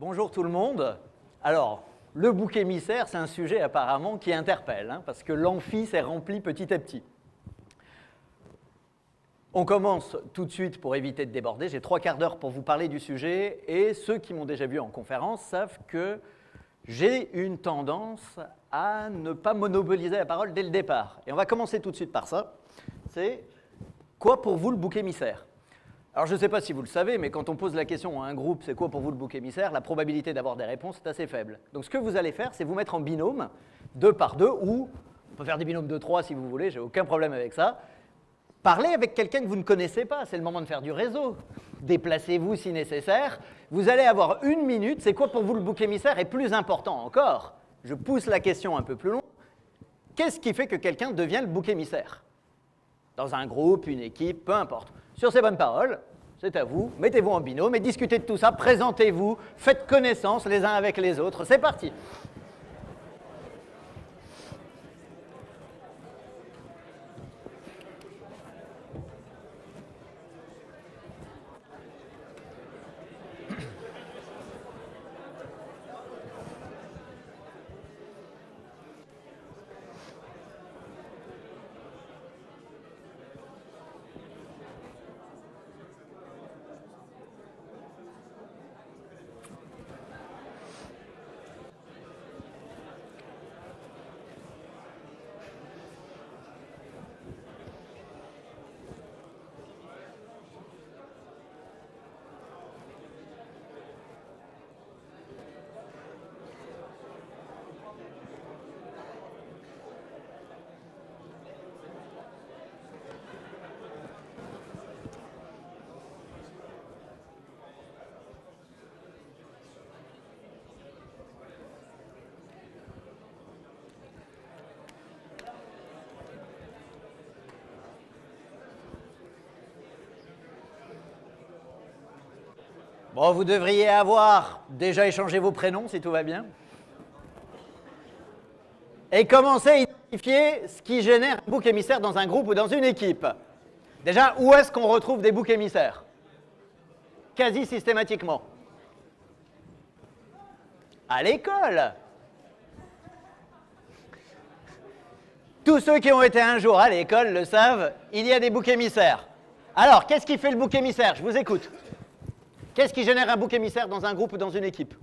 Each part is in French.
Bonjour tout le monde. Alors, le bouc émissaire, c'est un sujet apparemment qui interpelle, hein, parce que l'amphi s'est rempli petit à petit. On commence tout de suite pour éviter de déborder. J'ai 3/4 d'heure pour vous parler du sujet, et ceux qui m'ont déjà vu en conférence savent que j'ai une tendance à ne pas monopoliser la parole dès le départ. Et on va commencer tout de suite par ça. C'est quoi pour vous le bouc émissaire ? Alors je ne sais pas si vous le savez, mais quand on pose la question à un groupe, c'est quoi pour vous le bouc émissaire, la probabilité d'avoir des réponses est assez faible. Donc ce que vous allez faire, c'est vous mettre en binôme, 2 par 2, ou on peut faire des binômes de 3 si vous voulez, j'ai aucun problème avec ça. Parlez avec quelqu'un que vous ne connaissez pas, c'est le moment de faire du réseau. Déplacez-vous si nécessaire. Vous allez avoir 1 minute, c'est quoi pour vous le bouc émissaire, et plus important encore, je pousse la question un peu plus loin, qu'est-ce qui fait que quelqu'un devient le bouc émissaire ? Dans un groupe, une équipe, peu importe. Sur ces bonnes paroles, c'est à vous, mettez-vous en binôme et discutez de tout ça, présentez-vous, faites connaissance les uns avec les autres, c'est parti. Bon, vous devriez avoir déjà échangé vos prénoms, si tout va bien. Et commencez à identifier ce qui génère un bouc émissaire dans un groupe ou dans une équipe. Déjà, où est-ce qu'on retrouve des boucs émissaires? Quasi systématiquement. À l'école. Tous ceux qui ont été un jour à l'école le savent, il y a des boucs émissaires. Alors, qu'est-ce qui fait le bouc émissaire? Je vous écoute. Qu'est-ce qui génère un bouc émissaire dans un groupe ou dans une équipe?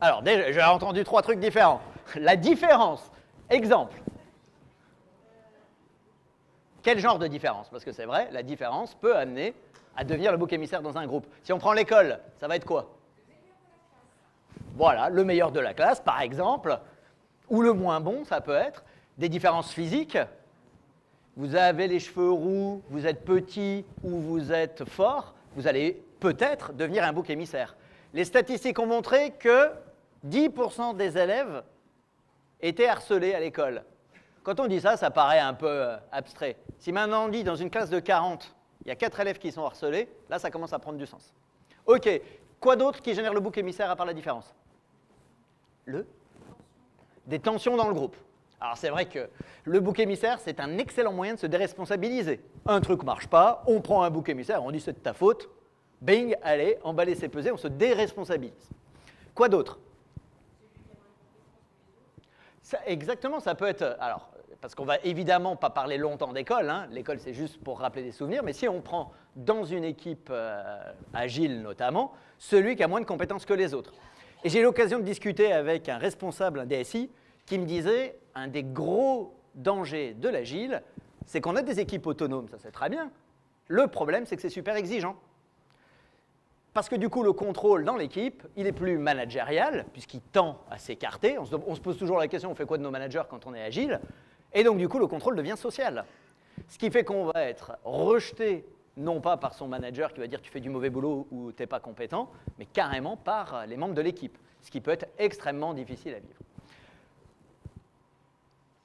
Alors, déjà, j'ai entendu 3 trucs différents. La différence, exemple. Quel genre de différence? Parce que c'est vrai, la différence peut amener à devenir le bouc émissaire dans un groupe. Si on prend l'école, ça va être quoi? Voilà, le meilleur de la classe, par exemple, ou le moins bon, ça peut être des différences physiques. Vous avez les cheveux roux, vous êtes petit ou vous êtes fort, vous allez peut-être devenir un bouc émissaire. Les statistiques ont montré que 10% des élèves étaient harcelés à l'école. Quand on dit ça, ça paraît un peu abstrait. Si maintenant on dit dans une classe de 40, il y a 4 élèves qui sont harcelés, là ça commence à prendre du sens. Ok, quoi d'autre qui génère le bouc émissaire à part la différence? Des tensions dans le groupe. Alors c'est vrai que le bouc émissaire, c'est un excellent moyen de se déresponsabiliser. Un truc ne marche pas, on prend un bouc émissaire, on dit c'est de ta faute, bing, allez, emballer ses pesées, on se déresponsabilise. Quoi d'autre? Exactement, ça peut être... Alors, parce qu'on va évidemment pas parler longtemps d'école, hein, l'école c'est juste pour rappeler des souvenirs, mais si on prend dans une équipe agile notamment, celui qui a moins de compétences que les autres. Et j'ai eu l'occasion de discuter avec un responsable, un DSI, qui me disait, un des gros dangers de l'agile, c'est qu'on a des équipes autonomes, ça c'est très bien. Le problème, c'est que c'est super exigeant. Parce que du coup, le contrôle dans l'équipe, il est plus managérial, puisqu'il tend à s'écarter. On se pose toujours la question, on fait quoi de nos managers quand on est agile? Et donc du coup, le contrôle devient social. Ce qui fait qu'on va être rejeté, non pas par son manager qui va dire tu fais du mauvais boulot ou tu n'es pas compétent, mais carrément par les membres de l'équipe, ce qui peut être extrêmement difficile à vivre.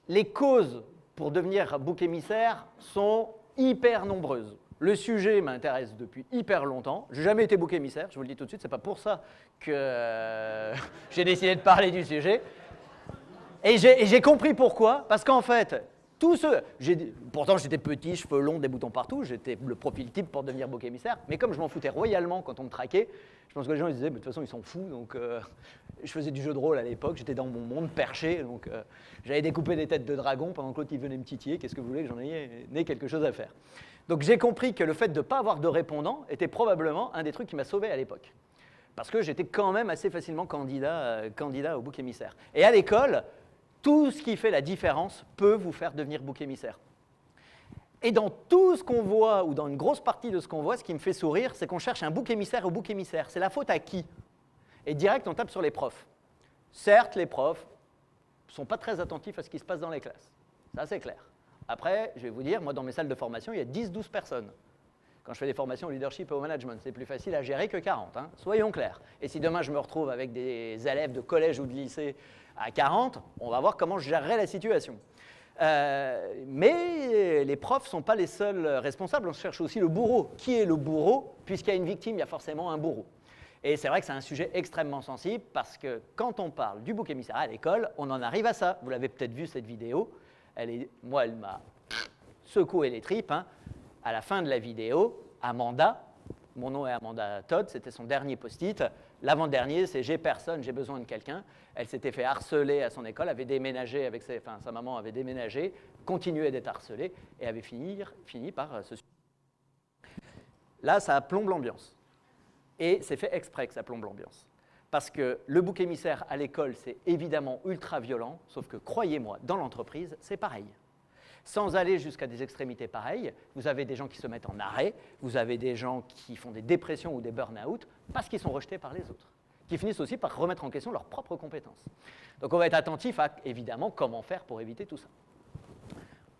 Les causes pour devenir bouc émissaire sont hyper nombreuses. Le sujet m'intéresse depuis hyper longtemps. Je n'ai jamais été bouc émissaire, je vous le dis tout de suite, ce n'est pas pour ça que j'ai décidé de parler du sujet. Et j'ai compris pourquoi, parce qu'en fait, Pourtant, j'étais petit, cheveux longs, des boutons partout, j'étais le profil type pour devenir bouc émissaire, mais comme je m'en foutais royalement quand on me traquait, je pense que les gens ils disaient, de toute façon, ils sont fous, donc je faisais du jeu de rôle à l'époque, j'étais dans mon monde perché, donc j'allais découper des têtes de dragon pendant que l'autre il venait me titiller, qu'est-ce que vous voulez que j'en ai quelque chose à faire. Donc j'ai compris que le fait de ne pas avoir de répondant était probablement un des trucs qui m'a sauvé à l'époque. Parce que j'étais quand même assez facilement candidat au bouc émissaire. Et à l'école, tout ce qui fait la différence peut vous faire devenir bouc émissaire. Et dans tout ce qu'on voit, ou dans une grosse partie de ce qu'on voit, ce qui me fait sourire, c'est qu'on cherche un bouc émissaire au bouc émissaire. C'est la faute à qui? Et direct, on tape sur les profs. Certes, les profs ne sont pas très attentifs à ce qui se passe dans les classes. Ça, c'est clair. Après, je vais vous dire, moi, dans mes salles de formation, il y a 10-12 personnes. Quand je fais des formations au leadership et au management, c'est plus facile à gérer que 40, hein, soyons clairs. Et si demain je me retrouve avec des élèves de collège ou de lycée à 40, on va voir comment je gérerai la situation. Mais les profs ne sont pas les seuls responsables, on cherche aussi le bourreau. Qui est le bourreau? Puisqu'il y a une victime, il y a forcément un bourreau. Et c'est vrai que c'est un sujet extrêmement sensible parce que quand on parle du bouc émissaire à l'école, on en arrive à ça. Vous l'avez peut-être vu cette vidéo. Moi, elle m'a secoué les tripes. Hein. À la fin de la vidéo, Amanda, mon nom est Amanda Todd, c'était son dernier post-it. L'avant-dernier, c'est « j'ai personne, j'ai besoin de quelqu'un ». Elle s'était fait harceler à son école, avait déménagé sa maman avait déménagé, continuait d'être harcelée et avait fini par se suicider. Là, ça plombe l'ambiance. Et c'est fait exprès que ça plombe l'ambiance. Parce que le bouc émissaire à l'école, c'est évidemment ultra violent, sauf que croyez-moi, dans l'entreprise, c'est pareil. Sans aller jusqu'à des extrémités pareilles, vous avez des gens qui se mettent en arrêt, vous avez des gens qui font des dépressions ou des burn-out parce qu'ils sont rejetés par les autres, qui finissent aussi par remettre en question leurs propres compétences. Donc on va être attentif à, évidemment, comment faire pour éviter tout ça.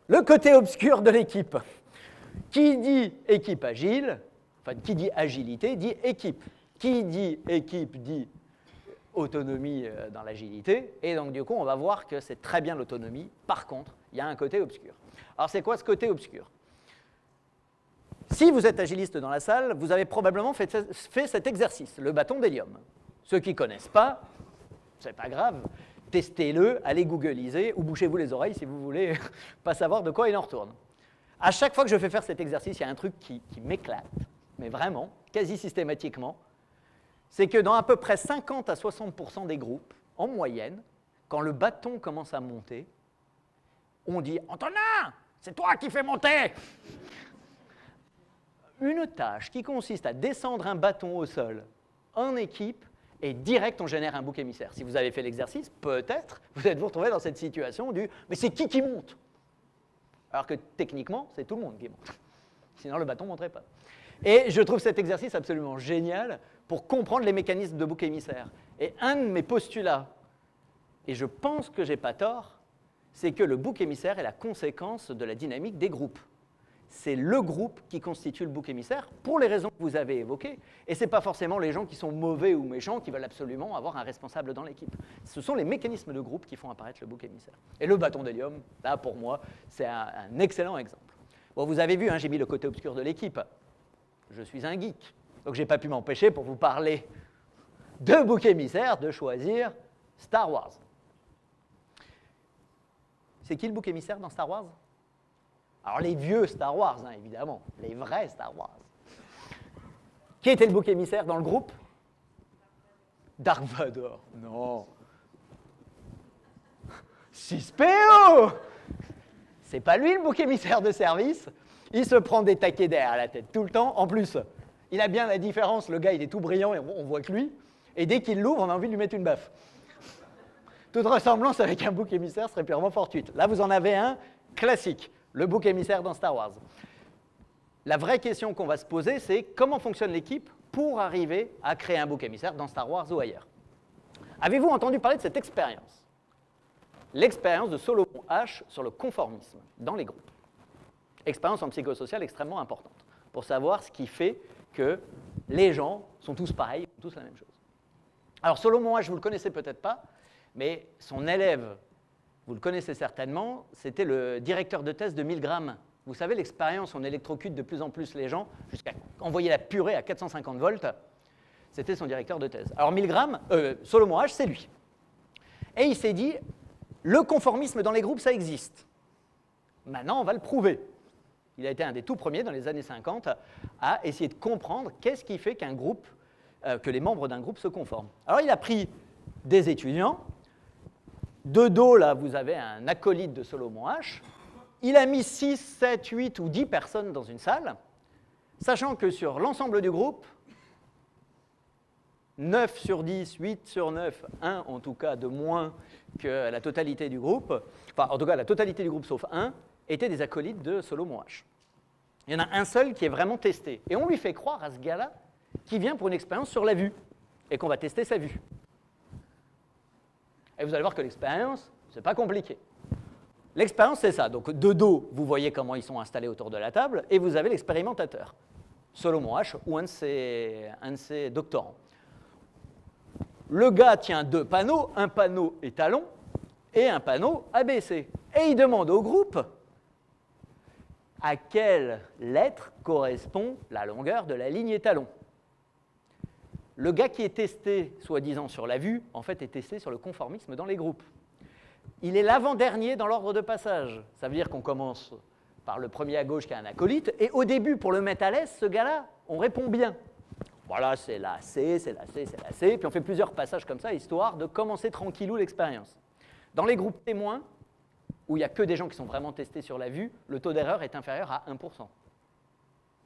Le côté obscur de l'équipe. Qui dit équipe agile, enfin qui dit agilité, dit équipe. Qui dit équipe dit autonomie dans l'agilité, et donc du coup on va voir que c'est très bien l'autonomie. Par contre, il y a un côté obscur. Alors c'est quoi ce côté obscur? Si vous êtes agiliste dans la salle, vous avez probablement fait cet exercice, le bâton d'hélium. Ceux qui ne connaissent pas, c'est pas grave, testez-le, allez googliser, ou bouchez-vous les oreilles si vous voulez pas savoir de quoi il en retourne. À chaque fois que je fais faire cet exercice, il y a un truc qui m'éclate, mais vraiment, quasi systématiquement, c'est que dans à peu près 50 à 60% des groupes, en moyenne, quand le bâton commence à monter, on dit « Antonin, c'est toi qui fais monter !» Une tâche qui consiste à descendre un bâton au sol en équipe, et direct, on génère un bouc émissaire. Si vous avez fait l'exercice, peut-être, vous allez vous retrouver dans cette situation du « mais c'est qui monte ?» Alors que techniquement, c'est tout le monde qui monte. Sinon, le bâton ne monterait pas. Et je trouve cet exercice absolument génial pour comprendre les mécanismes de bouc émissaire. Et un de mes postulats, et je pense que je n'ai pas tort, c'est que le bouc émissaire est la conséquence de la dynamique des groupes. C'est le groupe qui constitue le bouc émissaire pour les raisons que vous avez évoquées. Et ce n'est pas forcément les gens qui sont mauvais ou méchants qui veulent absolument avoir un responsable dans l'équipe. Ce sont les mécanismes de groupe qui font apparaître le bouc émissaire. Et le bâton d'hélium, là pour moi, c'est un excellent exemple. Bon, vous avez vu, hein, j'ai mis le côté obscur de l'équipe. Je suis un geek. Donc je n'ai pas pu m'empêcher pour vous parler de bouc émissaire de choisir Star Wars. C'est qui le bouc émissaire dans Star Wars? Alors les vieux Star Wars, hein, évidemment, les vrais Star Wars. Qui était le bouc émissaire dans le groupe? Dark Vador. Non. 6PO! C'est pas lui le bouc émissaire de service. Il se prend des taquets derrière la tête tout le temps. En plus, il a bien la différence, le gars il est tout brillant et on voit que lui. Et dès qu'il l'ouvre, on a envie de lui mettre une baffe. Toute ressemblance avec un bouc émissaire serait purement fortuite. Là, vous en avez un classique, le bouc émissaire dans Star Wars. La vraie question qu'on va se poser, c'est comment fonctionne l'équipe pour arriver à créer un bouc émissaire dans Star Wars ou ailleurs. Avez-vous entendu parler de cette expérience? L'expérience de Solomon Asch sur le conformisme dans les groupes. Expérience en psychosocial extrêmement importante pour savoir ce qui fait que les gens sont tous pareils, tous la même chose. Alors Solomon Asch, vous ne le connaissez peut-être pas, mais son élève, vous le connaissez certainement, c'était le directeur de thèse de Milgram. Vous savez, l'expérience, on électrocute de plus en plus les gens jusqu'à envoyer la purée à 450 volts. C'était son directeur de thèse. Alors Milgram, Solomon Asch, c'est lui. Et il s'est dit, le conformisme dans les groupes, ça existe. Maintenant, on va le prouver. Il a été un des tout premiers dans les années 50 à essayer de comprendre qu'est-ce qui fait qu'un groupe, que les membres d'un groupe se conforment. Alors, il a pris des étudiants. De dos, là, vous avez un acolyte de Solomon Asch. Il a mis 6, 7, 8 ou 10 personnes dans une salle, sachant que sur l'ensemble du groupe, 9 sur 10, 8 sur 9, 1 en tout cas de moins que la totalité du groupe, enfin en tout cas la totalité du groupe sauf 1, étaient des acolytes de Solomon Asch. Il y en a un seul qui est vraiment testé. Et on lui fait croire à ce gars-là qu'il vient pour une expérience sur la vue et qu'on va tester sa vue. Et vous allez voir que l'expérience, c'est pas compliqué. L'expérience, c'est ça. Donc, de dos, vous voyez comment ils sont installés autour de la table, et vous avez l'expérimentateur, Solomon Asch ou un de ses doctorants. Le gars tient 2 panneaux, un panneau étalon et un panneau ABC. Et il demande au groupe à quelle lettre correspond la longueur de la ligne étalon. Le gars qui est testé, soi-disant, sur la vue, en fait, est testé sur le conformisme dans les groupes. Il est l'avant-dernier dans l'ordre de passage. Ça veut dire qu'on commence par le premier à gauche qui a un acolyte, et au début, pour le mettre à l'aise, ce gars-là, on répond bien. Voilà, c'est la C, c'est la C, c'est la C, puis on fait plusieurs passages comme ça, histoire de commencer tranquillou l'expérience. Dans les groupes témoins, où il n'y a que des gens qui sont vraiment testés sur la vue, le taux d'erreur est inférieur à 1%.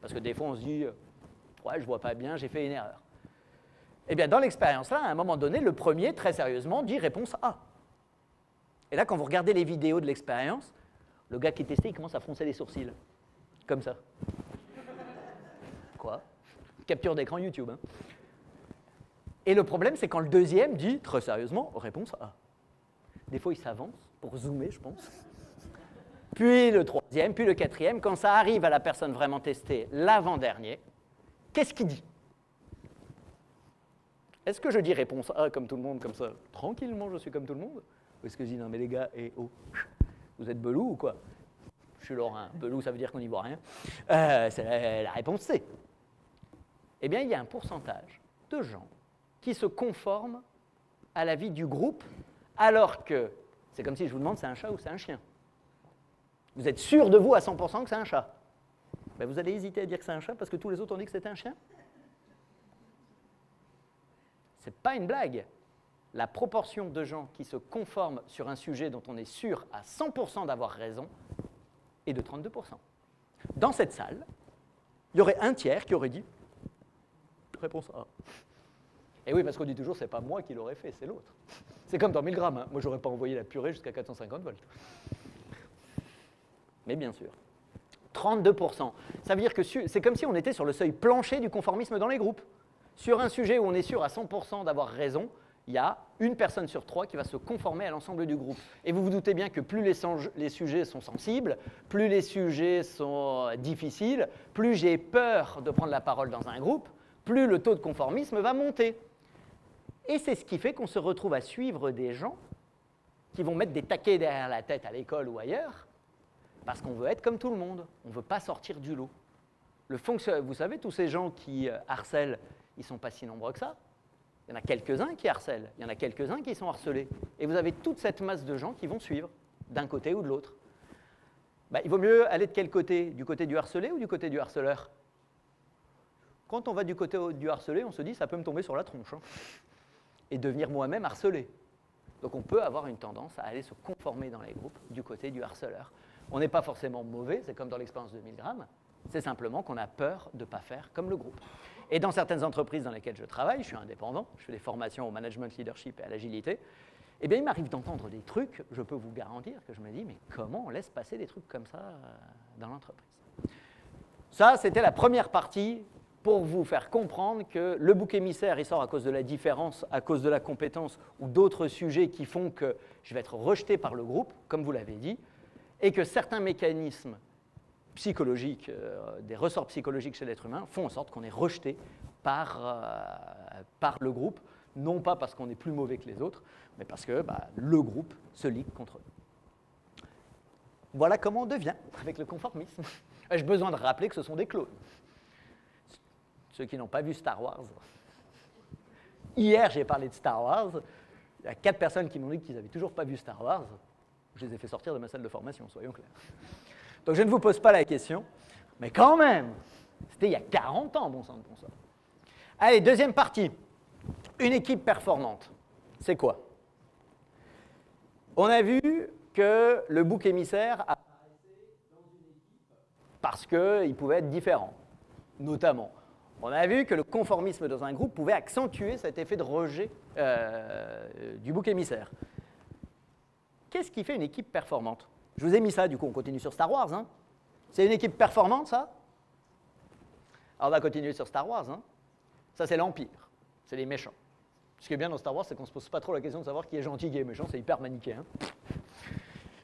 Parce que des fois, on se dit, ouais, je ne vois pas bien, j'ai fait une erreur. Eh bien, dans l'expérience-là, à un moment donné, le premier, très sérieusement, dit réponse A. Et là, quand vous regardez les vidéos de l'expérience, le gars qui est testé, il commence à froncer les sourcils. Comme ça. Quoi? Capture d'écran YouTube. Hein. Et le problème, c'est quand le deuxième dit, très sérieusement, réponse A. Des fois, il s'avance pour zoomer, je pense. Puis le troisième, puis le quatrième. Quand ça arrive à la personne vraiment testée, l'avant-dernier, qu'est-ce qu'il dit? Est-ce que je dis réponse A comme tout le monde, comme ça, tranquillement, je suis comme tout le monde? Ou est-ce que je dis, non mais les gars, vous êtes belou ou quoi? Je suis lorrain. Belou, ça veut dire qu'on n'y voit rien. C'est la réponse C. Eh bien, il y a un pourcentage de gens qui se conforment à l'avis du groupe, alors que c'est comme si je vous demande c'est un chat ou c'est un chien. Vous êtes sûr de vous à 100% que c'est un chat. Ben, vous allez hésiter à dire que c'est un chat parce que tous les autres ont dit que c'était un chien? C'est pas une blague. La proportion de gens qui se conforment sur un sujet dont on est sûr à 100% d'avoir raison est de 32%. Dans cette salle, il y aurait un tiers qui aurait dit réponse A. Et oui, parce qu'on dit toujours, c'est pas moi qui l'aurais fait, c'est l'autre. C'est comme dans 1000 grammes. Hein. Moi, j'aurais pas envoyé la purée jusqu'à 450 volts. Mais bien sûr. 32%. Ça veut dire que c'est comme si on était sur le seuil plancher du conformisme dans les groupes. Sur un sujet où on est sûr à 100% d'avoir raison, il y a une personne sur 3 qui va se conformer à l'ensemble du groupe. Et vous vous doutez bien que plus les sujets sont sensibles, plus les sujets sont difficiles, plus j'ai peur de prendre la parole dans un groupe, plus le taux de conformisme va monter. Et c'est ce qui fait qu'on se retrouve à suivre des gens qui vont mettre des taquets derrière la tête à l'école ou ailleurs, parce qu'on veut être comme tout le monde, on ne veut pas sortir du lot. Vous savez, tous ces gens qui harcèlent, ils ne sont pas si nombreux que ça. Il y en a quelques-uns qui harcèlent, il y en a quelques-uns qui sont harcelés. Et vous avez toute cette masse de gens qui vont suivre, d'un côté ou de l'autre. Il vaut mieux aller de quel côté? Du côté du harcelé ou du côté du harceleur? Quand on va du côté du harcelé, on se dit ça peut me tomber sur la tronche. Hein, et devenir moi-même harcelé. Donc on peut avoir une tendance à aller se conformer dans les groupes du côté du harceleur. On n'est pas forcément mauvais, c'est comme dans l'expérience de 1000 grammes, c'est simplement qu'on a peur de ne pas faire comme le groupe. Et dans certaines entreprises dans lesquelles je travaille, je suis indépendant, je fais des formations au management leadership et à l'agilité, eh bien il m'arrive d'entendre des trucs, je peux vous garantir que je me dis, mais comment on laisse passer des trucs comme ça dans l'entreprise? Ça, c'était la première partie pour vous faire comprendre que le bouc émissaire, il sort à cause de la différence, à cause de la compétence ou d'autres sujets qui font que je vais être rejeté par le groupe, comme vous l'avez dit, et que certains mécanismes psychologiques, des ressorts psychologiques chez l'être humain font en sorte qu'on est rejeté par le groupe, non pas parce qu'on est plus mauvais que les autres, mais parce que le groupe se ligue contre eux. Voilà comment on devient avec le conformisme. Ai-je besoin de rappeler que ce sont des clones? Ceux qui n'ont pas vu Star Wars. Hier, j'ai parlé de Star Wars. Il y a 4 personnes qui m'ont dit qu'ils n'avaient toujours pas vu Star Wars. Je les ai fait sortir de ma salle de formation, soyons clairs. Donc je ne vous pose pas la question, mais quand même, c'était il y a 40 ans, bon sang de bon sang. Allez, deuxième partie. Une équipe performante, c'est quoi? On a vu que le bouc émissaire apparaissait dans une équipe parce qu'il pouvait être différent, notamment. On a vu que le conformisme dans un groupe pouvait accentuer cet effet de rejet du bouc émissaire. Qu'est-ce qui fait une équipe performante? Je vous ai mis ça, du coup, on continue sur Star Wars. Hein. C'est une équipe performante, ça? Alors, on va continuer sur Star Wars. Hein. Ça, c'est l'Empire. C'est les méchants. Ce qui est bien dans Star Wars, c'est qu'on ne se pose pas trop la question de savoir qui est gentil, qui est méchant. C'est hyper manichéen.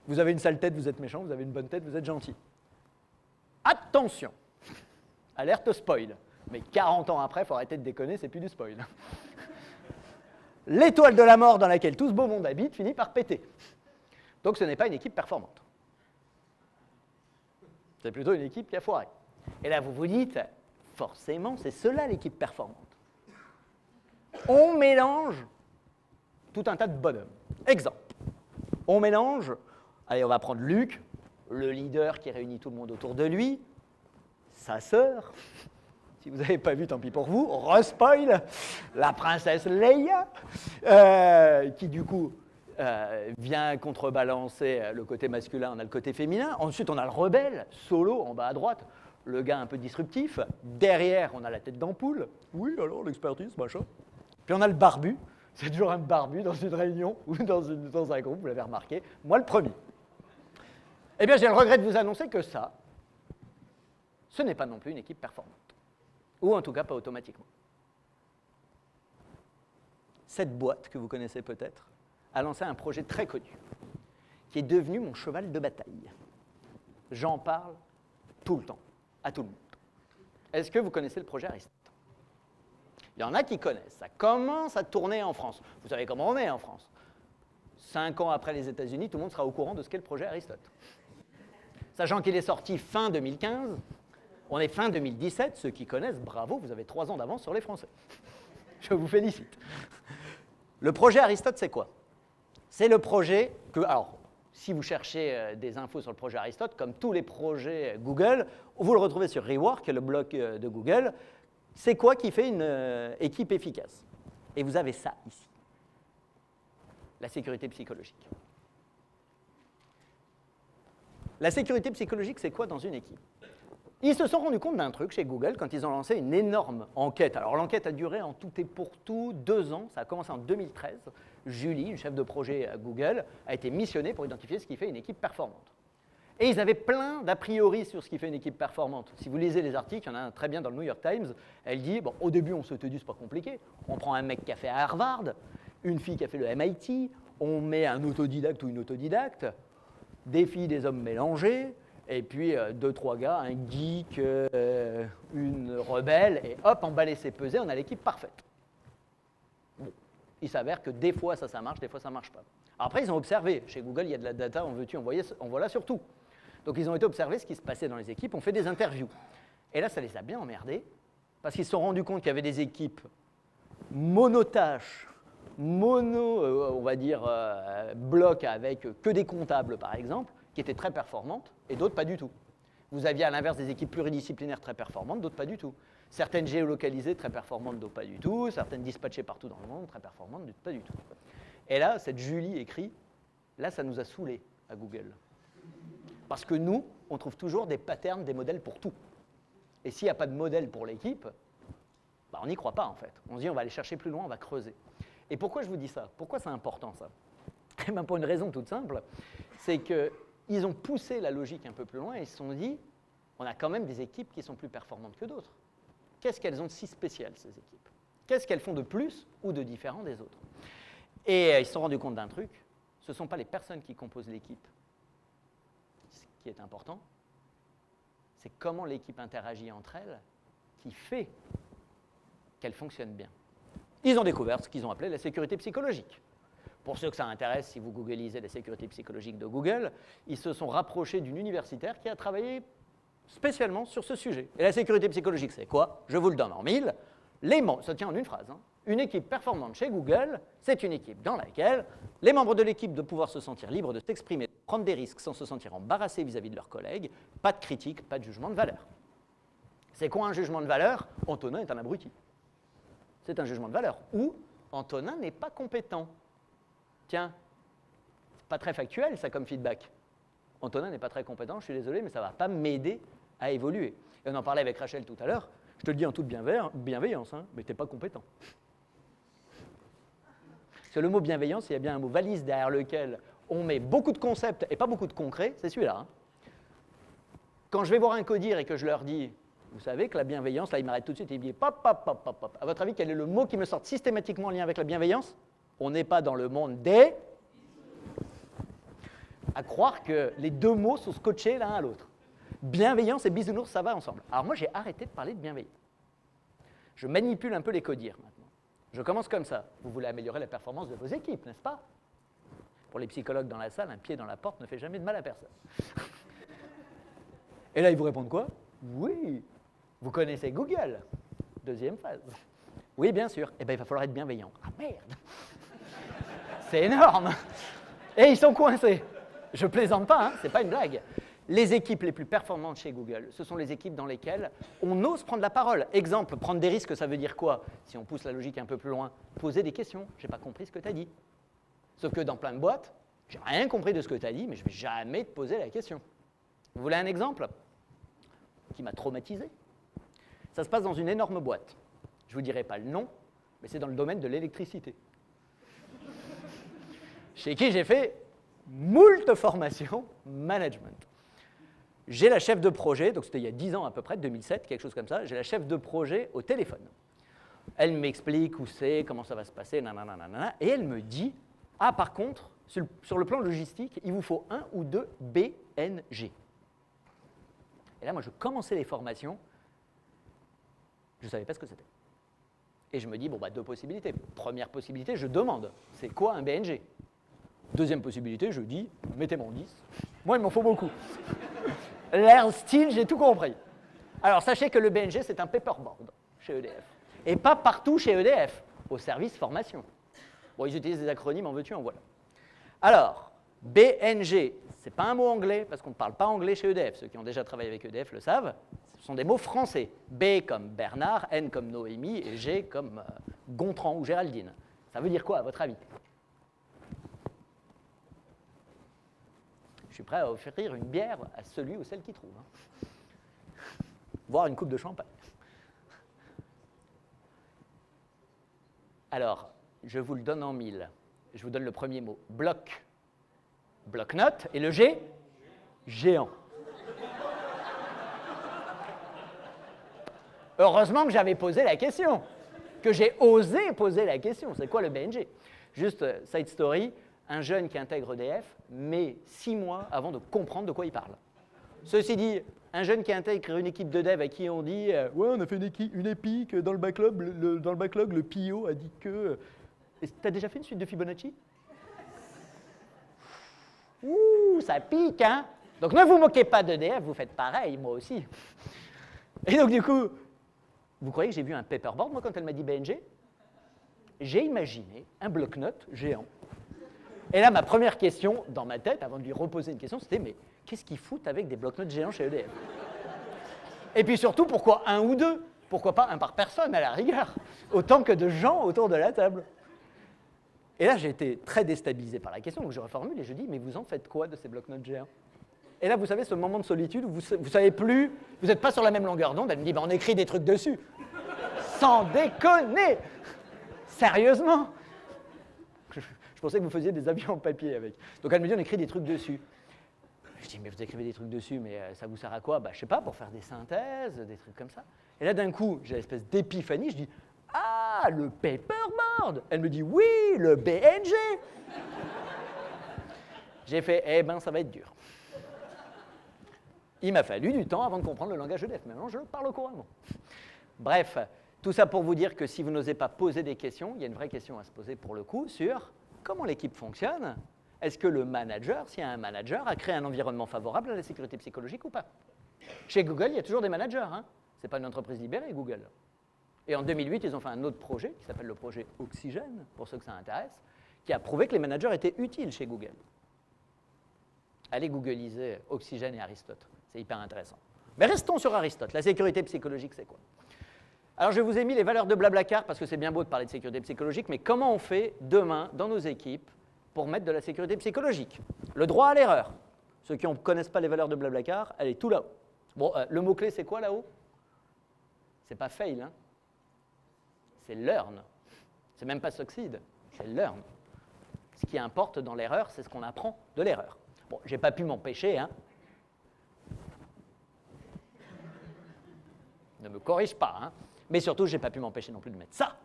Vous avez une sale tête, vous êtes méchant. Vous avez une bonne tête, vous êtes gentil. Attention! Alerte spoil. Mais 40 ans après, il faut arrêter de déconner, c'est plus du spoil. L'étoile de la mort dans laquelle tout ce beau monde habite finit par péter. Donc ce n'est pas une équipe performante. C'est plutôt une équipe qui a foiré. Et là, vous vous dites, forcément, c'est cela l'équipe performante. On mélange tout un tas de bonhommes. Exemple, on mélange, allez, on va prendre Luke, le leader qui réunit tout le monde autour de lui, sa sœur, si vous n'avez pas vu, tant pis pour vous, respoil, la princesse Leia, qui du coup vient contrebalancer le côté masculin, on a le côté féminin. Ensuite, on a le rebelle, Solo, en bas à droite, le gars un peu disruptif. Derrière, on a la tête d'ampoule. Oui, alors l'expertise, machin. Puis on a le barbu. C'est toujours un barbu dans une réunion ou dans un groupe, vous l'avez remarqué. Moi, le premier. Eh bien, j'ai le regret de vous annoncer que ça, ce n'est pas non plus une équipe performante. Ou en tout cas, pas automatiquement. Cette boîte, que vous connaissez peut-être, a lancé un projet très connu, qui est devenu mon cheval de bataille. J'en parle tout le temps, à tout le monde. Est-ce que vous connaissez le projet Aristote? Il y en a qui connaissent. Ça commence à tourner en France. Vous savez comment on est en France. 5 ans après les États-Unis, tout le monde sera au courant de ce qu'est le projet Aristote. Sachant qu'il est sorti fin 2015, on est fin 2017. Ceux qui connaissent, bravo, vous avez 3 ans d'avance sur les Français. Je vous félicite. Le projet Aristote, c'est quoi? C'est le projet que... Alors, si vous cherchez des infos sur le projet Aristote, comme tous les projets Google, vous le retrouvez sur Rework, le blog de Google. C'est quoi qui fait une équipe efficace? Et vous avez ça ici. La sécurité psychologique. La sécurité psychologique, c'est quoi dans une équipe? Ils se sont rendus compte d'un truc chez Google quand ils ont lancé une énorme enquête. Alors l'enquête a duré en tout et pour tout 2 ans, ça a commencé en 2013. Julie, une chef de projet à Google, a été missionnée pour identifier ce qui fait une équipe performante. Et ils avaient plein d'a priori sur ce qui fait une équipe performante. Si vous lisez les articles, il y en a un très bien dans le New York Times, elle dit, bon, au début on s'était dit, c'est pas compliqué, on prend un mec qui a fait à Harvard, une fille qui a fait le MIT, on met un autodidacte ou une autodidacte, des filles, des hommes mélangés, et puis 2-3 gars, un geek, une rebelle, et hop, emballé c'est pesé, on a l'équipe parfaite. Bon, il s'avère que des fois ça marche, des fois ça marche pas. Après, ils ont observé, chez Google, il y a de la data, en veux-tu, en voilà sur tout. Donc ils ont été observer ce qui se passait dans les équipes, on fait des interviews. Et là, ça les a bien emmerdés, parce qu'ils se sont rendus compte qu'il y avait des équipes monotâches, on va dire, blocs avec que des comptables, par exemple, qui étaient très performantes, et d'autres pas du tout. Vous aviez à l'inverse des équipes pluridisciplinaires très performantes, d'autres pas du tout. Certaines géolocalisées très performantes, d'autres pas du tout. Certaines dispatchées partout dans le monde, très performantes, d'autres pas du tout. Et là, cette Julie écrit, là, ça nous a saoulés à Google. Parce que nous, on trouve toujours des patterns, des modèles pour tout. Et s'il n'y a pas de modèle pour l'équipe, bah, on n'y croit pas en fait. On se dit, on va aller chercher plus loin, on va creuser. Et pourquoi je vous dis ça? Pourquoi c'est important ça? Eh bien, pour une raison toute simple, c'est qu'ils ont poussé la logique un peu plus loin et ils se sont dit, on a quand même des équipes qui sont plus performantes que d'autres. Qu'est-ce qu'elles ont de si spécial, ces équipes? Qu'est-ce qu'elles font de plus ou de différent des autres? Et ils se sont rendus compte d'un truc, ce ne sont pas les personnes qui composent l'équipe qui est important, c'est comment l'équipe interagit entre elles qui fait qu'elle fonctionne bien. Ils ont découvert ce qu'ils ont appelé la sécurité psychologique. Pour ceux que ça intéresse, si vous googlisez la sécurité psychologique de Google, ils se sont rapprochés d'une universitaire qui a travaillé spécialement sur ce sujet. Et la sécurité psychologique, c'est quoi? Je vous le donne en 1000. Les membres, ça tient en une phrase, hein. Une équipe performante chez Google, c'est une équipe dans laquelle les membres de l'équipe doivent pouvoir se sentir libres de s'exprimer prendre des risques sans se sentir embarrassé vis-à-vis de leurs collègues, pas de critique, pas de jugement de valeur. C'est quoi un jugement de valeur? Antonin est un abruti. C'est un jugement de valeur. Ou Antonin n'est pas compétent. Tiens, c'est pas très factuel ça comme feedback. Antonin n'est pas très compétent, je suis désolé, mais ça ne va pas m'aider à évoluer. Et on en parlait avec Rachel tout à l'heure, je te le dis en toute bienveillance, hein, mais tu n'es pas compétent. Parce que le mot bienveillance, il y a bien un mot valise derrière lequel on met beaucoup de concepts et pas beaucoup de concret, c'est celui-là. Hein. Quand je vais voir un codir et que je leur dis, vous savez que la bienveillance, là il m'arrête tout de suite et il me dit, pop, pop, pop, pop, pop. À votre avis, quel est le mot qui me sort systématiquement en lien avec la bienveillance? On n'est pas dans le monde des... À croire que les deux mots sont scotchés l'un à l'autre. Bienveillance et bisounours, ça va ensemble. Alors moi, j'ai arrêté de parler de bienveillance. Je manipule un peu les codires maintenant. Je commence comme ça. Vous voulez améliorer la performance de vos équipes, n'est-ce pas? Pour les psychologues dans la salle, un pied dans la porte ne fait jamais de mal à personne. Et là, ils vous répondent quoi? Oui. Vous connaissez Google. Deuxième phase. Oui, bien sûr. Eh bien, il va falloir être bienveillant. Ah merde! C'est énorme! Et ils sont coincés. Je plaisante pas, hein, c'est pas une blague. Les équipes les plus performantes chez Google, ce sont les équipes dans lesquelles on ose prendre la parole. Exemple, prendre des risques, ça veut dire quoi? Si on pousse la logique un peu plus loin, poser des questions. J'ai pas compris ce que tu as dit. Sauf que dans plein de boîtes, j'ai rien compris de ce que tu as dit, mais je vais jamais te poser la question. Vous voulez un exemple qui m'a traumatisé? Ça se passe dans une énorme boîte. Je vous dirai pas le nom, mais c'est dans le domaine de l'électricité. Chez qui j'ai fait moult formations management. J'ai la chef de projet, donc c'était il y a 10 ans à peu près, 2007, quelque chose comme ça, j'ai la chef de projet au téléphone. Elle m'explique où c'est, comment ça va se passer, nanana, et elle me dit, ah par contre, sur le plan logistique, il vous faut 1 ou 2 BNG. Et là, moi, je commençais les formations, je ne savais pas ce que c'était. Et je me dis, bon, bah, 2 possibilités. Première possibilité, je demande, c'est quoi un BNG? Deuxième possibilité, je dis, mettez-moi en 10. Moi, il m'en faut beaucoup. L'air style, j'ai tout compris. Alors, sachez que le BNG, c'est un paperboard chez EDF. Et pas partout chez EDF, au service formation. Bon, ils utilisent des acronymes, en veux-tu, en voilà. Alors, BNG, c'est pas un mot anglais, parce qu'on ne parle pas anglais chez EDF. Ceux qui ont déjà travaillé avec EDF le savent. Ce sont des mots français. B comme Bernard, N comme Noémie, et G comme Gontran ou Géraldine. Ça veut dire quoi, à votre avis? Je suis prêt à offrir une bière à celui ou celle qui trouve. Hein. Voire une coupe de champagne. Alors, je vous le donne en 1000. Je vous donne le premier mot. Bloc. Bloc-notes. Et le G? Géant. Heureusement que j'avais posé la question. Que j'ai osé poser la question. C'est quoi le BNG? Juste, side story. Un jeune qui intègre EDF met 6 mois avant de comprendre de quoi il parle. Ceci dit, un jeune qui intègre une équipe de dev à qui on dit « Ouais, on a fait une épique, dans le backlog, le PO a dit que… » T'as déjà fait une suite de Fibonacci? Ouh, ça pique, hein? Donc ne vous moquez pas d'EDF, vous faites pareil, moi aussi. Et donc du coup, vous croyez que j'ai vu un paperboard, moi, quand elle m'a dit BNG? J'ai imaginé un bloc-notes géant. Et là, ma première question, dans ma tête, avant de lui reposer une question, c'était « Mais qu'est-ce qu'ils foutent avec des bloc-notes géants chez EDF ?» Et puis surtout, pourquoi 1 ou 2? Pourquoi pas 1 par personne, à la rigueur? Autant que de gens autour de la table. Et là, j'ai été très déstabilisé par la question, donc je reformule et je dis « Mais vous en faites quoi de ces bloc-notes géants ?» Et là, vous savez, ce moment de solitude où vous ne savez plus, vous n'êtes pas sur la même longueur d'onde, elle me dit bah, « On écrit des trucs dessus. » Sans déconner! Sérieusement? Je pensais que vous faisiez des avions en papier avec. Donc elle me dit, on écrit des trucs dessus. Je dis, mais vous écrivez des trucs dessus, mais ça vous sert à quoi? Bah, je sais pas, pour faire des synthèses, des trucs comme ça. Et là, d'un coup, j'ai l'espèce d'épiphanie, je dis, ah, le paperboard! Elle me dit, oui, le BNG! J'ai fait, eh ben, ça va être dur. Il m'a fallu du temps avant de comprendre le langage EDF. Maintenant, je parle couramment. Bref, tout ça pour vous dire que si vous n'osez pas poser des questions, il y a une vraie question à se poser pour le coup sur comment l'équipe fonctionne. Est-ce que le manager, s'il y a un manager, a créé un environnement favorable à la sécurité psychologique ou pas? Chez Google, il y a toujours des managers. Hein. Ce n'est pas une entreprise libérée, Google. Et en 2008, ils ont fait un autre projet qui s'appelle le projet Oxygène, pour ceux que ça intéresse, qui a prouvé que les managers étaient utiles chez Google. Allez googliser Oxygène et Aristote, c'est hyper intéressant. Mais restons sur Aristote. La sécurité psychologique, c'est quoi? Alors, je vous ai mis les valeurs de Blablacar parce que c'est bien beau de parler de sécurité psychologique, mais comment on fait demain dans nos équipes pour mettre de la sécurité psychologique? Le droit à l'erreur. Ceux qui ne connaissent pas les valeurs de Blablacar, elle est tout là-haut. Bon, le mot-clé, c'est quoi là-haut? C'est pas fail, hein? C'est learn. C'est même pas succeed, c'est learn. Ce qui importe dans l'erreur, c'est ce qu'on apprend de l'erreur. Bon, j'ai pas pu m'empêcher, hein? Ne me corrige pas, hein? Mais surtout, je n'ai pas pu m'empêcher non plus de mettre ça.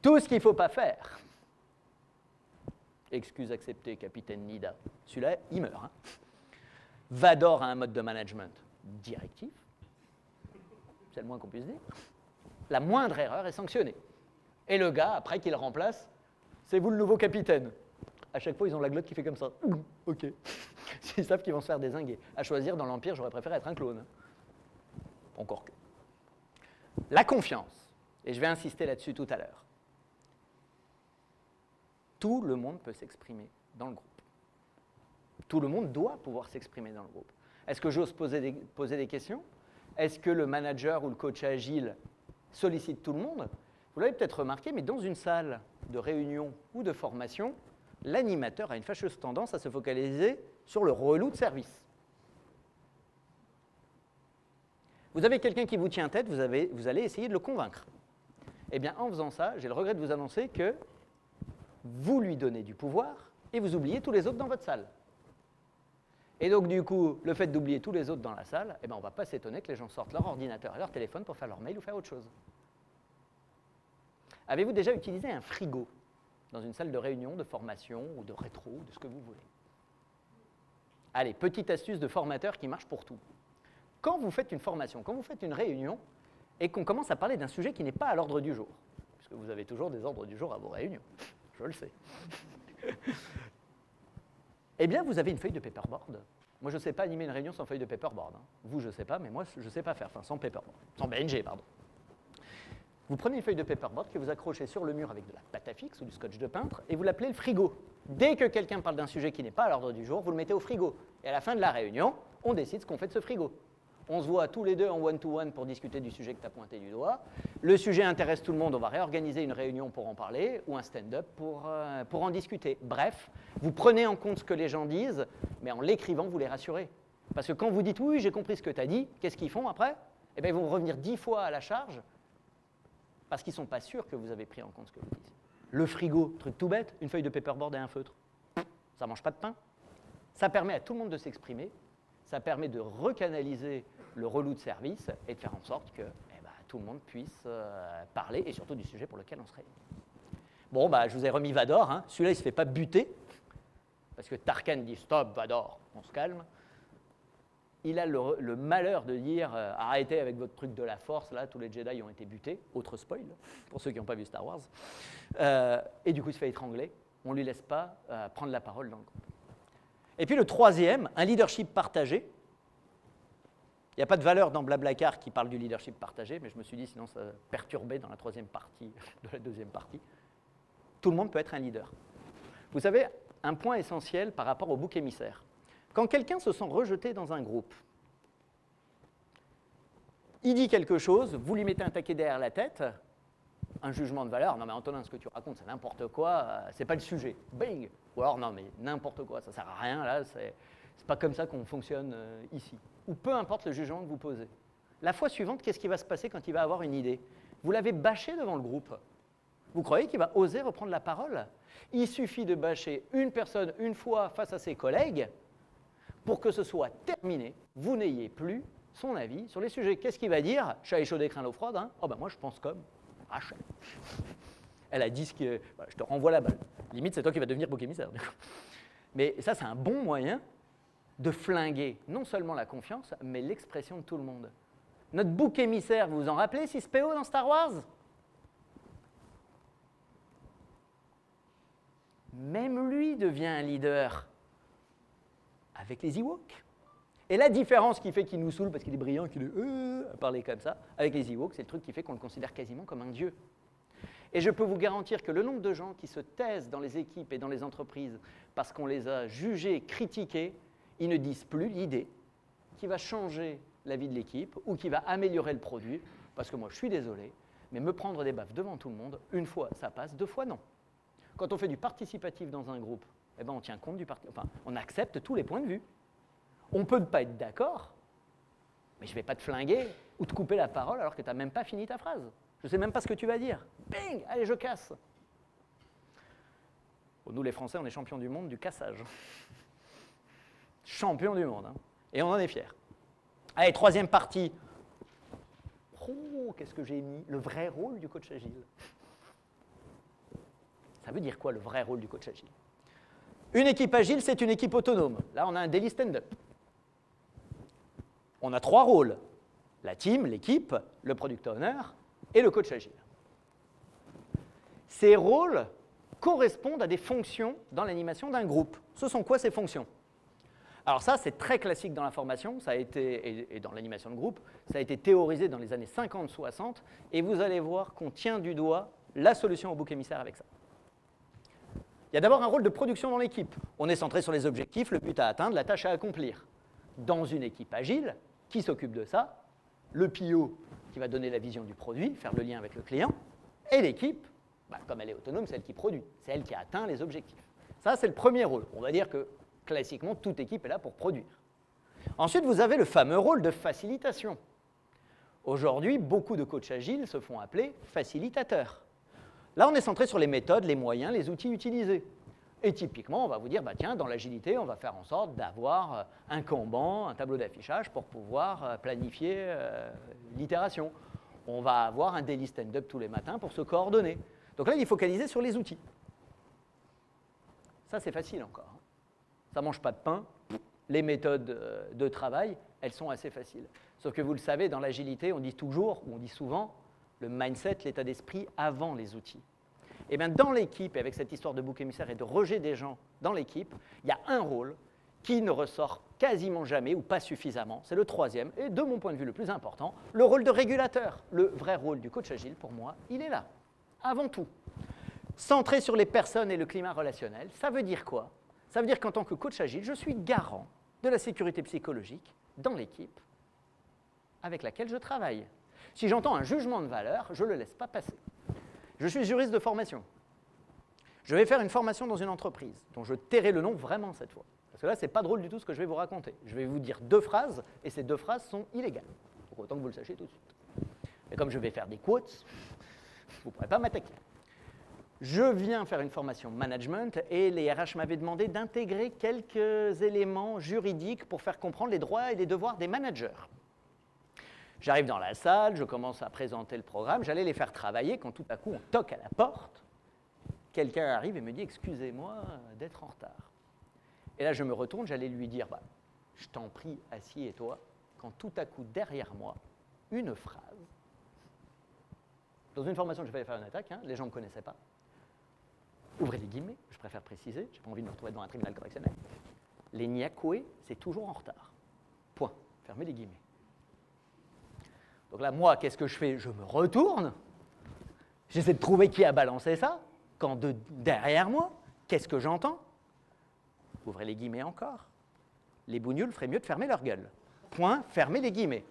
Tout ce qu'il ne faut pas faire. Excuse acceptée, capitaine Nida. Celui-là, il meurt. Hein. Vador a un mode de management directif. C'est le moins qu'on puisse dire. La moindre erreur est sanctionnée. Et le gars, après qu'il remplace, c'est vous le nouveau capitaine. À chaque fois, ils ont la glotte qui fait comme ça. OK. Ils savent qu'ils vont se faire dézinguer. À choisir, dans l'Empire, j'aurais préféré être un clone. Encore que. La confiance, et je vais insister là-dessus tout à l'heure. Tout le monde peut s'exprimer dans le groupe. Tout le monde doit pouvoir s'exprimer dans le groupe. Est-ce que j'ose poser des questions? Est-ce que le manager ou le coach agile sollicite tout le monde? Vous l'avez peut-être remarqué, mais dans une salle de réunion ou de formation, l'animateur a une fâcheuse tendance à se focaliser sur le relou de service. Vous avez quelqu'un qui vous tient tête, vous allez essayer de le convaincre. Eh bien, en faisant ça, j'ai le regret de vous annoncer que vous lui donnez du pouvoir et vous oubliez tous les autres dans votre salle. Et donc, du coup, le fait d'oublier tous les autres dans la salle, eh bien, on ne va pas s'étonner que les gens sortent leur ordinateur et leur téléphone pour faire leur mail ou faire autre chose. Avez-vous déjà utilisé un frigo dans une salle de réunion, de formation ou de rétro, ou de ce que vous voulez? Allez, petite astuce de formateur qui marche pour tout. Quand vous faites une formation, quand vous faites une réunion, et qu'on commence à parler d'un sujet qui n'est pas à l'ordre du jour, puisque vous avez toujours des ordres du jour à vos réunions, je le sais, eh bien, vous avez une feuille de paperboard. Moi, je ne sais pas animer une réunion sans feuille de paperboard. Hein. Vous, je ne sais pas, mais moi, je ne sais pas faire, enfin, sans paperboard, sans BNG, pardon. Vous prenez une feuille de paperboard que vous accrochez sur le mur avec de la pâte à fixe ou du scotch de peintre, et vous l'appelez le frigo. Dès que quelqu'un parle d'un sujet qui n'est pas à l'ordre du jour, vous le mettez au frigo. Et à la fin de la réunion, on décide ce qu'on fait de ce frigo. On se voit tous les deux en one-to-one pour discuter du sujet que tu as pointé du doigt. Le sujet intéresse tout le monde, on va réorganiser une réunion pour en parler ou un stand-up pour en discuter. Bref, vous prenez en compte ce que les gens disent, mais en l'écrivant, vous les rassurez. Parce que quand vous dites « oui, j'ai compris ce que tu as dit », qu'est-ce qu'ils font après? Eh bien, ils vont revenir 10 fois à la charge parce qu'ils ne sont pas sûrs que vous avez pris en compte ce que vous dites. Le frigo, truc tout bête, une feuille de paperboard et un feutre. Ça ne mange pas de pain. Ça permet à tout le monde de s'exprimer. Ça permet de recanaliser le relou de service et de faire en sorte que tout le monde puisse parler et surtout du sujet pour lequel on se réunit. Bon, je vous ai remis Vador. Hein. Celui-là, il ne se fait pas buter parce que Tarkan dit « Stop, Vador, on se calme ». Il a le malheur de dire « Arrêtez avec votre truc de la force, là, tous les Jedi ont été butés ». Autre spoil, pour ceux qui n'ont pas vu Star Wars. Et du coup, il se fait étrangler. On ne lui laisse pas prendre la parole dans le groupe. Et puis le troisième, un leadership partagé. Il n'y a pas de valeur dans Blablacar qui parle du leadership partagé, mais je me suis dit sinon ça perturbait dans la troisième partie de la deuxième partie. Tout le monde peut être un leader. Vous savez, un point essentiel par rapport au bouc émissaire. Quand quelqu'un se sent rejeté dans un groupe, il dit quelque chose, vous lui mettez un taquet derrière la tête, un jugement de valeur, non mais Antonin, ce que tu racontes, c'est n'importe quoi, c'est pas le sujet. Bing. Ou alors, non mais n'importe quoi, ça sert à rien, là, c'est pas comme ça qu'on fonctionne ici. Ou peu importe le jugement que vous posez. La fois suivante, qu'est-ce qui va se passer quand il va avoir une idée? Vous l'avez bâché devant le groupe. Vous croyez qu'il va oser reprendre la parole? Il suffit de bâcher une personne une fois face à ses collègues pour que ce soit terminé, vous n'ayez plus son avis sur les sujets. Qu'est-ce qu'il va dire? Chat échaudé craint l'eau froide, hein? Oh ben moi je pense comme Rachel. Elle a dit ce que... Voilà, je te renvoie la balle. Limite, c'est toi qui vas devenir bouc émissaire. Mais ça, c'est un bon moyen de flinguer non seulement la confiance, mais l'expression de tout le monde. Notre bouc émissaire, vous vous en rappelez, 6PO dans Star Wars? Même lui devient un leader avec les Ewoks. Et la différence qui fait qu'il nous saoule, parce qu'il est brillant, qu'il est à parler comme ça, avec les Ewoks, c'est le truc qui fait qu'on le considère quasiment comme un dieu. Et je peux vous garantir que le nombre de gens qui se taisent dans les équipes et dans les entreprises parce qu'on les a jugés, critiqués, ils ne disent plus l'idée qui va changer la vie de l'équipe ou qui va améliorer le produit, parce que moi, je suis désolé, mais me prendre des baffes devant tout le monde, une fois, ça passe, 2 fois, non. Quand on fait du participatif dans un groupe, eh ben, on tient compte on accepte tous les points de vue. On peut ne pas être d'accord, mais je ne vais pas te flinguer ou te couper la parole alors que tu n'as même pas fini ta phrase. Je ne sais même pas ce que tu vas dire. Bing, allez, je casse. Bon, nous, les Français, on est champions du monde du cassage. Champions du monde, hein. Et on en est fiers. Allez, troisième partie. Oh, qu'est-ce que j'ai mis? Le vrai rôle du coach agile. Ça veut dire quoi, le vrai rôle du coach agile? Une équipe agile, c'est une équipe autonome. Là, on a un daily stand-up. On a 3 rôles. La team, l'équipe, le product owner et le coach agile. Ces rôles correspondent à des fonctions dans l'animation d'un groupe. Ce sont quoi ces fonctions? Alors ça, c'est très classique dans la formation, ça a été, et dans l'animation de groupe, ça a été théorisé dans les années 50-60, et vous allez voir qu'on tient du doigt la solution au bouc émissaire avec ça. Il y a d'abord un rôle de production dans l'équipe. On est centré sur les objectifs, le but à atteindre, la tâche à accomplir. Dans une équipe agile, qui s'occupe de ça? Le PO qui va donner la vision du produit, faire le lien avec le client, et l'équipe, comme elle est autonome, c'est elle qui produit, c'est elle qui atteint les objectifs. Ça, c'est le premier rôle. On va dire que classiquement, toute équipe est là pour produire. Ensuite, vous avez le fameux rôle de facilitation. Aujourd'hui, beaucoup de coachs agiles se font appeler facilitateurs. Là, on est centré sur les méthodes, les moyens, les outils utilisés. Et typiquement, on va vous dire, tiens, dans l'agilité, on va faire en sorte d'avoir un Kanban, un tableau d'affichage pour pouvoir planifier l'itération. On va avoir un daily stand-up tous les matins pour se coordonner. Donc là, il est focalisé sur les outils. Ça, c'est facile encore. Ça ne mange pas de pain. Les méthodes de travail, elles sont assez faciles. Sauf que vous le savez, dans l'agilité, on dit toujours, ou on dit souvent, le mindset, l'état d'esprit avant les outils. Et bien dans l'équipe, et avec cette histoire de bouc émissaire et de rejet des gens dans l'équipe, il y a un rôle qui ne ressort quasiment jamais ou pas suffisamment. C'est le troisième, et de mon point de vue le plus important, le rôle de régulateur. Le vrai rôle du coach agile, pour moi, il est là, avant tout. Centré sur les personnes et le climat relationnel, ça veut dire quoi? Ça veut dire qu'en tant que coach agile, je suis garant de la sécurité psychologique dans l'équipe avec laquelle je travaille. Si j'entends un jugement de valeur, je ne le laisse pas passer. Je suis juriste de formation. Je vais faire une formation dans une entreprise, dont je tairai le nom vraiment cette fois. Parce que là, ce n'est pas drôle du tout ce que je vais vous raconter. Je vais vous dire 2 phrases, et ces 2 phrases sont illégales. Donc autant que vous le sachiez tout de suite. Et comme je vais faire des quotes, vous ne pourrez pas m'attaquer. Je viens faire une formation management et les RH m'avaient demandé d'intégrer quelques éléments juridiques pour faire comprendre les droits et les devoirs des managers. J'arrive dans la salle, je commence à présenter le programme, j'allais les faire travailler quand tout à coup on toque à la porte. Quelqu'un arrive et me dit « Excusez-moi d'être en retard ». Et là je me retourne, j'allais lui dire « Je t'en prie, assieds-toi », quand tout à coup derrière moi, une phrase. Dans une formation, je vais faire une attaque, les gens ne me connaissaient pas. Ouvrez les guillemets, je préfère préciser, je n'ai pas envie de me retrouver devant un tribunal correctionnel. Les Nyakoué, c'est toujours en retard. Point. Fermez les guillemets. Donc là, moi, qu'est-ce que je fais? Je me retourne, j'essaie de trouver qui a balancé ça, quand derrière moi, qu'est-ce que j'entends? Ouvrez les guillemets encore. Les bougnoules feraient mieux de fermer leur gueule. Point, fermez les guillemets.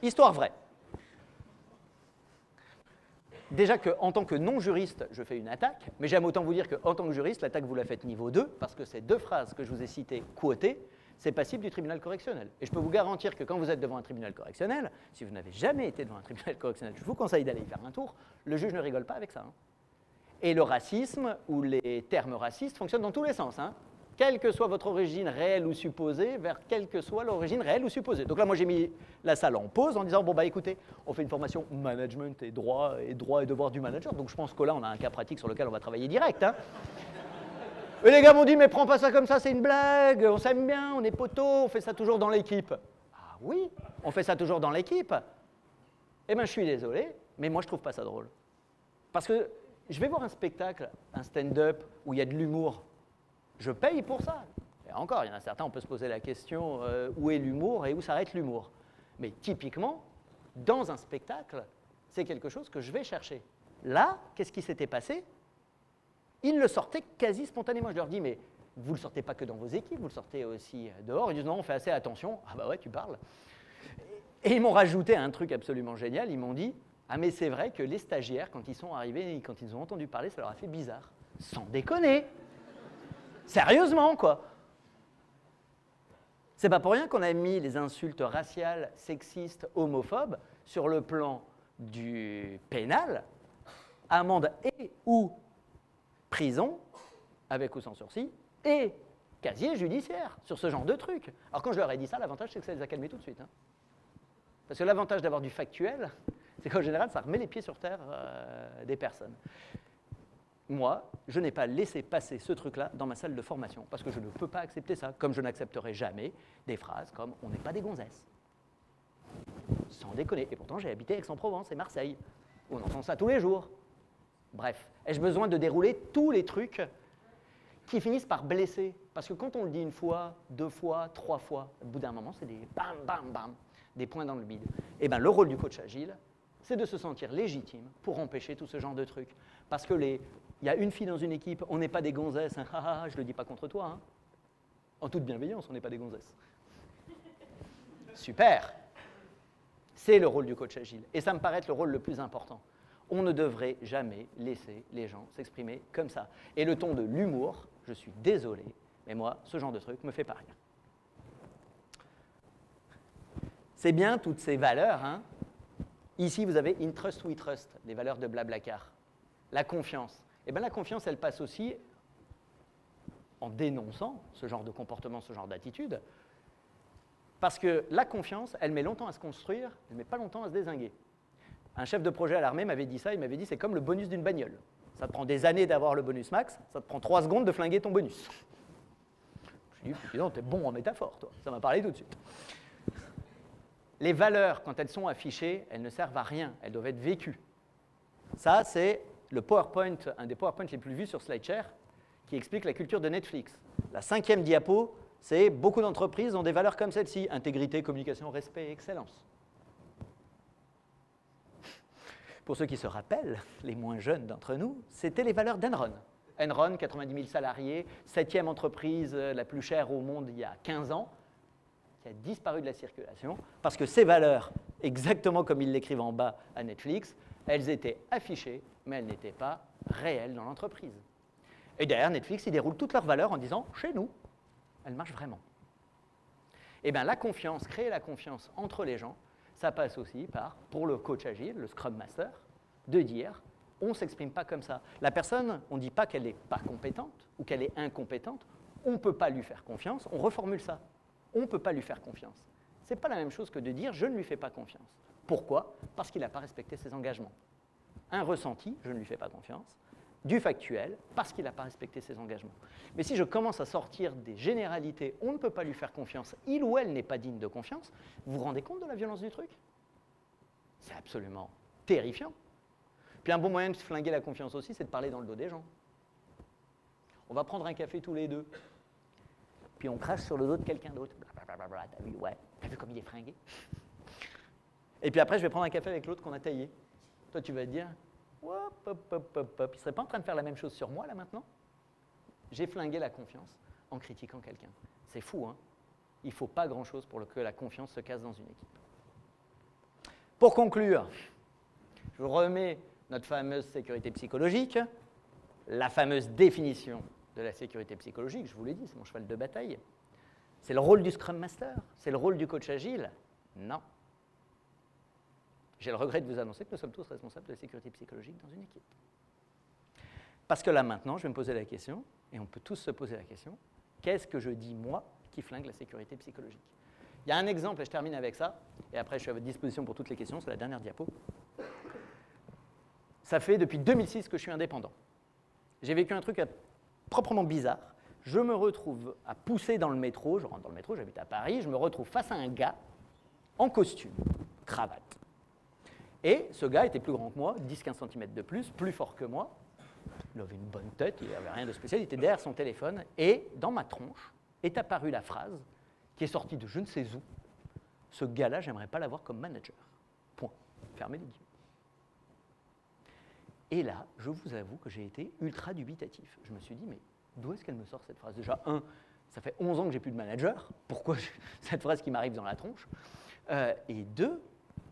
Histoire vraie. Déjà qu'en tant que non-juriste, je fais une attaque, mais j'aime autant vous dire qu'en tant que juriste, l'attaque, vous la faites niveau 2, parce que ces 2 phrases que je vous ai citées, quotées, c'est passible du tribunal correctionnel. Et je peux vous garantir que quand vous êtes devant un tribunal correctionnel, si vous n'avez jamais été devant un tribunal correctionnel, je vous conseille d'aller y faire un tour, le juge ne rigole pas avec ça. Et le racisme, ou les termes racistes, fonctionnent dans tous les sens. Quelle que soit votre origine réelle ou supposée, vers quelle que soit l'origine réelle ou supposée. Donc là, moi, j'ai mis la salle en pause en disant, écoutez, on fait une formation management et droit et devoir du manager. Donc je pense que là, on a un cas pratique sur lequel on va travailler direct. Et les gars m'ont dit, mais prends pas ça comme ça, c'est une blague, on s'aime bien, on est poteaux, on fait ça toujours dans l'équipe. Ah oui, on fait ça toujours dans l'équipe. Eh bien, je suis désolé, mais moi, je trouve pas ça drôle. Parce que je vais voir un spectacle, un stand-up, où il y a de l'humour. Je paye pour ça. Et encore, il y en a certains, on peut se poser la question où est l'humour et où s'arrête l'humour. Mais typiquement, dans un spectacle, c'est quelque chose que je vais chercher. Là, qu'est-ce qui s'était passé? Ils le sortaient quasi spontanément. Je leur dis, mais vous ne le sortez pas que dans vos équipes, vous le sortez aussi dehors. Ils disent, non, on fait assez attention. Ah bah ouais, tu parles. Et ils m'ont rajouté un truc absolument génial. Ils m'ont dit, ah mais c'est vrai que les stagiaires, quand ils sont arrivés et quand ils ont entendu parler, ça leur a fait bizarre. Sans déconner. Sérieusement, quoi. C'est pas pour rien qu'on a mis les insultes raciales, sexistes, homophobes sur le plan du pénal, amende et ou prison, avec ou sans sursis, et casier judiciaire sur ce genre de trucs. Alors quand je leur ai dit ça, l'avantage c'est que ça les a calmés tout de suite. Hein. Parce que l'avantage d'avoir du factuel, c'est qu'en général, ça remet les pieds sur terre des personnes. Moi, je n'ai pas laissé passer ce truc-là dans ma salle de formation, parce que je ne peux pas accepter ça, comme je n'accepterai jamais des phrases comme « on n'est pas des gonzesses ». Sans déconner. Et pourtant, j'ai habité Aix-en-Provence et Marseille. On entend ça tous les jours. Bref, ai-je besoin de dérouler tous les trucs qui finissent par blesser? Parce que quand on le dit une fois, deux fois, trois fois, au bout d'un moment, c'est des bam, bam, bam, des points dans le bide. Et bien, le rôle du coach agile, c'est de se sentir légitime pour empêcher tout ce genre de trucs. Parce que il y a une fille dans une équipe, on n'est pas des gonzesses, hein, je ne le dis pas contre toi. Hein. En toute bienveillance, on n'est pas des gonzesses. Super. C'est le rôle du coach agile. Et ça me paraît être le rôle le plus important. On ne devrait jamais laisser les gens s'exprimer comme ça. Et le ton de l'humour, je suis désolé, mais moi, ce genre de truc me fait pas rire. C'est bien toutes ces valeurs. Hein. Ici, vous avez In Trust We Trust, les valeurs de Blablacar. La confiance. Eh bien, la confiance, elle passe aussi en dénonçant ce genre de comportement, ce genre d'attitude. Parce que la confiance, elle met longtemps à se construire, elle ne met pas longtemps à se dézinguer. Un chef de projet à l'armée m'avait dit ça, il m'avait dit c'est comme le bonus d'une bagnole. Ça te prend des années d'avoir le bonus max, ça te prend 3 secondes de flinguer ton bonus. Je lui ai dit, t'es bon en métaphore, toi. Ça m'a parlé tout de suite. Les valeurs, quand elles sont affichées, elles ne servent à rien, elles doivent être vécues. Ça, c'est le PowerPoint, un des PowerPoints les plus vus sur SlideShare, qui explique la culture de Netflix. La 5e diapo, c'est beaucoup d'entreprises ont des valeurs comme celle-ci, intégrité, communication, respect et excellence. Pour ceux qui se rappellent, les moins jeunes d'entre nous, c'était les valeurs d'Enron. Enron, 90 000 salariés, 7e entreprise la plus chère au monde il y a 15 ans, qui a disparu de la circulation, parce que ces valeurs, exactement comme ils l'écrivent en bas à Netflix, elles étaient affichées, mais elles n'étaient pas réelles dans l'entreprise. Et derrière Netflix, ils déroulent toutes leurs valeurs en disant « chez nous ». Elles marchent vraiment. Eh bien, la confiance, créer la confiance entre les gens, ça passe aussi par, pour le coach agile, le Scrum Master, de dire « on ne s'exprime pas comme ça ». La personne, on ne dit pas qu'elle n'est pas compétente ou qu'elle est incompétente, on ne peut pas lui faire confiance, on reformule ça. On ne peut pas lui faire confiance. Ce n'est pas la même chose que de dire « je ne lui fais pas confiance ». Pourquoi? Parce qu'il n'a pas respecté ses engagements. Un ressenti, je ne lui fais pas confiance. Du factuel, parce qu'il n'a pas respecté ses engagements. Mais si je commence à sortir des généralités, on ne peut pas lui faire confiance, il ou elle n'est pas digne de confiance, vous vous rendez compte de la violence du truc? C'est absolument terrifiant. Puis un bon moyen de se flinguer la confiance aussi, c'est de parler dans le dos des gens. On va prendre un café tous les deux, puis on crache sur le dos de quelqu'un d'autre. Blablabla, t'as vu, ouais, t'as vu comme il est fringué? Et puis après, je vais prendre un café avec l'autre qu'on a taillé. Toi, tu vas te dire, hop, hop, hop, hop, hop. Il ne serait pas en train de faire la même chose sur moi, là, maintenant? J'ai flingué la confiance en critiquant quelqu'un. C'est fou, hein? Il ne faut pas grand-chose pour que la confiance se casse dans une équipe. Pour conclure, je vous remets notre fameuse sécurité psychologique, la fameuse définition de la sécurité psychologique, je vous l'ai dit, c'est mon cheval de bataille. C'est le rôle du Scrum Master? C'est le rôle du coach agile? Non. J'ai le regret de vous annoncer que nous sommes tous responsables de la sécurité psychologique dans une équipe. Parce que là, maintenant, je vais me poser la question, et on peut tous se poser la question, qu'est-ce que je dis, moi, qui flingue la sécurité psychologique? Il y a un exemple, et je termine avec ça, et après, je suis à votre disposition pour toutes les questions, c'est la dernière diapo. Ça fait depuis 2006 que je suis indépendant. J'ai vécu un truc proprement bizarre. Je me retrouve à pousser dans le métro, je rentre dans le métro, j'habite à Paris, je me retrouve face à un gars en costume, cravate. Et ce gars était plus grand que moi, 10-15 cm de plus fort que moi. Il avait une bonne tête, il n'avait rien de spécial, il était derrière son téléphone. Et dans ma tronche est apparue la phrase qui est sortie de je ne sais où. Ce gars-là, j'aimerais pas l'avoir comme manager. Point. Fermez les guillemets. Et là, je vous avoue que j'ai été ultra dubitatif. Je me suis dit, mais d'où est-ce qu'elle me sort cette phrase? Déjà, ça fait 11 ans que j'ai plus de manager. Pourquoi cette phrase qui m'arrive dans la tronche? Et deux,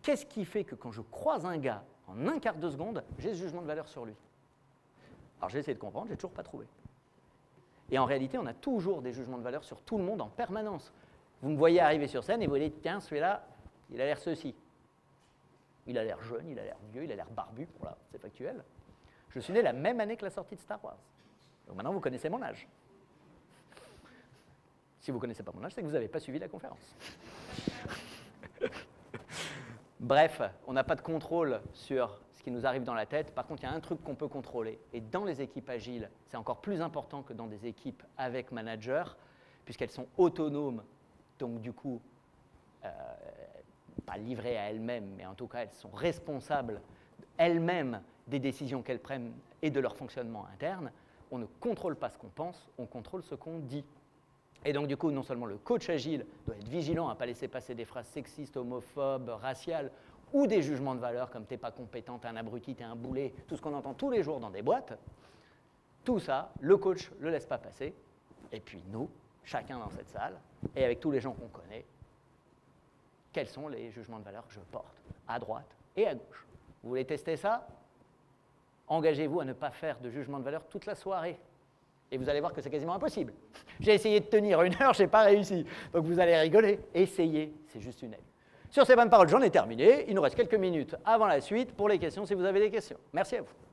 qu'est-ce qui fait que quand je croise un gars en un quart de seconde, j'ai ce jugement de valeur sur lui? Alors j'ai essayé de comprendre, j'ai toujours pas trouvé. Et en réalité, on a toujours des jugements de valeur sur tout le monde en permanence. Vous me voyez arriver sur scène et vous dites, tiens, celui-là, il a l'air ceci. Il a l'air jeune, il a l'air vieux, il a l'air barbu, voilà, c'est factuel. Je suis né la même année que la sortie de Star Wars. Donc maintenant, vous connaissez mon âge. Si vous ne connaissez pas mon âge, c'est que vous n'avez pas suivi la conférence. Bref, on n'a pas de contrôle sur ce qui nous arrive dans la tête. Par contre, il y a un truc qu'on peut contrôler. Et dans les équipes agiles, c'est encore plus important que dans des équipes avec manager, puisqu'elles sont autonomes, donc du coup, pas livrées à elles-mêmes, mais en tout cas, elles sont responsables elles-mêmes des décisions qu'elles prennent et de leur fonctionnement interne. On ne contrôle pas ce qu'on pense, on contrôle ce qu'on dit. Et donc, du coup, non seulement le coach agile doit être vigilant à ne pas laisser passer des phrases sexistes, homophobes, raciales, ou des jugements de valeur comme « t'es pas compétent, t'es un abruti, t'es un boulet », tout ce qu'on entend tous les jours dans des boîtes. Tout ça, le coach ne le laisse pas passer. Et puis nous, chacun dans cette salle, et avec tous les gens qu'on connaît, quels sont les jugements de valeur que je porte, à droite et à gauche. Vous voulez tester ça? Engagez-vous à ne pas faire de jugement de valeur toute la soirée. Et vous allez voir que c'est quasiment impossible. J'ai essayé de tenir 1 heure, je n'ai pas réussi. Donc vous allez rigoler. Essayez, c'est juste une aide. Sur ces bonnes paroles, j'en ai terminé. Il nous reste quelques minutes avant la suite pour les questions, si vous avez des questions. Merci à vous.